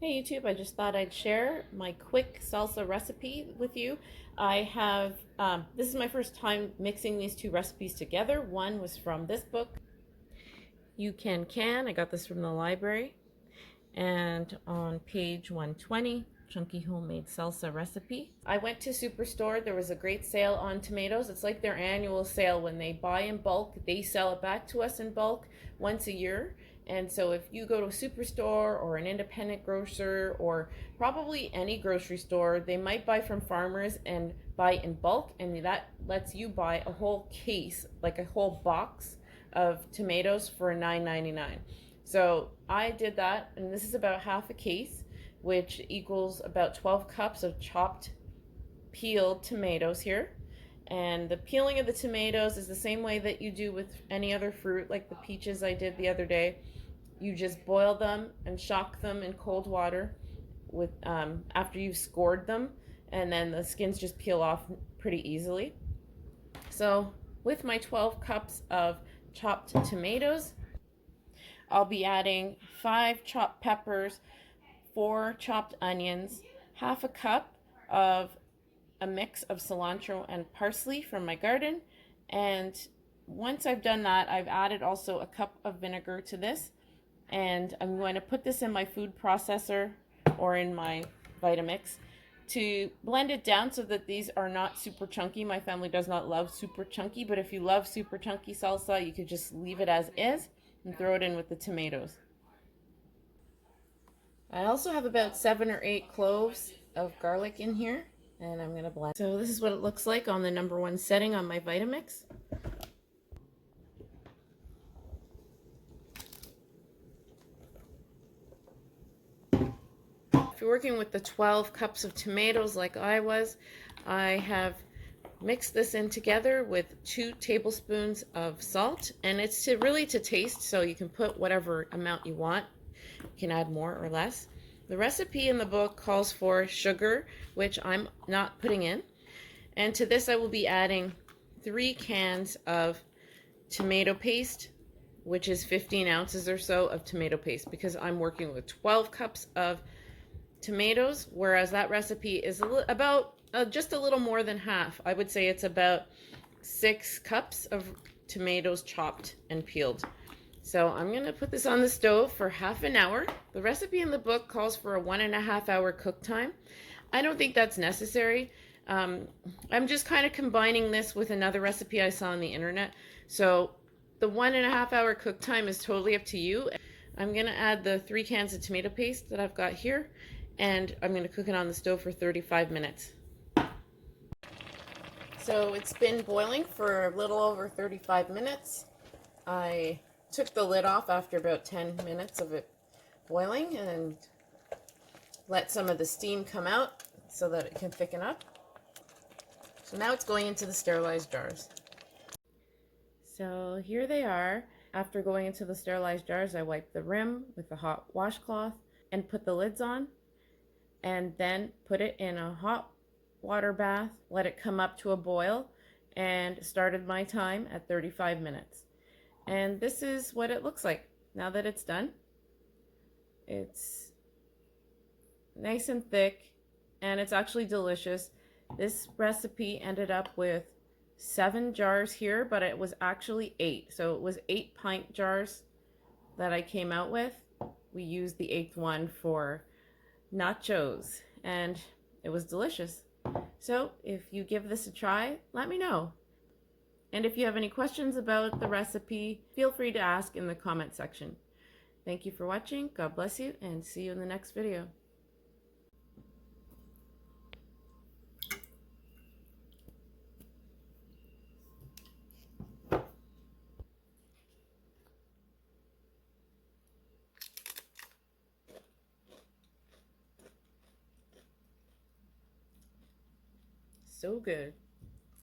Hey YouTube, I just thought I'd share my quick salsa recipe with you. This is my first time mixing these two recipes together. One was from this book, You Can. I got this from the library. And on page 120, Chunky Homemade Salsa Recipe. I went to Superstore. There was a great sale on tomatoes. It's like their annual sale. When they buy in bulk, they sell it back to us in bulk once a year. And so if you go to a superstore or an independent grocer or probably any grocery store, they might buy from farmers and buy in bulk, and that lets you buy a whole case, like a whole box of tomatoes for $9.99. So I did that, and this is about half a case, which equals about 12 cups of chopped peeled tomatoes here. And the peeling of the tomatoes is the same way that you do with any other fruit, like the peaches I did the other day. You just boil them and shock them in cold water with after you've scored them, and then the skins just peel off pretty easily. So with my 12 cups of chopped tomatoes, I'll be adding 5 chopped peppers, 4 chopped onions, half a cup of a mix of cilantro and parsley from my garden. And once I've done that, I've added also a cup of vinegar to this. And I'm going to put this in my food processor or in my Vitamix to blend it down so that these are not super chunky. My family does not love super chunky, but if you love super chunky salsa, you could just leave it as is and throw it in with the tomatoes. I also have about 7 or 8 cloves of garlic in here, and I'm going to blend. So this is what it looks like on the #1 setting on my Vitamix. If you're working with the 12 cups of tomatoes like I was, I have mixed this in together with 2 tablespoons of salt, and it's really to taste, so you can put whatever amount you want. You can add more or less. The recipe in the book calls for sugar, which I'm not putting in. And to this I will be adding 3 cans of tomato paste, which is 15 ounces or so of tomato paste, because I'm working with 12 cups of tomatoes, whereas that recipe is about just a little more than half. I would say it's about 6 cups of tomatoes chopped and peeled. So I'm going to put this on the stove for half an hour. The recipe in the book calls for a 1.5 hour cook time. I don't think that's necessary. I'm just kind of combining this with another recipe I saw on the internet. So the 1.5 hour cook time is totally up to you. I'm going to add the 3 cans of tomato paste that I've got here, and I'm going to cook it on the stove for 35 minutes. So it's been boiling for a little over 35 minutes. I took the lid off after about 10 minutes of it boiling and let some of the steam come out so that it can thicken up. So now it's going into the sterilized jars. So here they are. After going into the sterilized jars, I wiped the rim with a hot washcloth and put the lids on, and then put it in a hot water bath, let it come up to a boil, and started my time at 35 minutes. And this is what it looks like now that it's done. It's nice and thick, and it's actually delicious. This recipe ended up with 7 jars here, but it was actually 8. So it was 8 pint jars that I came out with. We used the 8th one for nachos, and it was delicious. So if you give this a try, let me know. And if you have any questions about the recipe, feel free to ask in the comment section. Thank you for watching. God bless you, and see you in the next video. So good.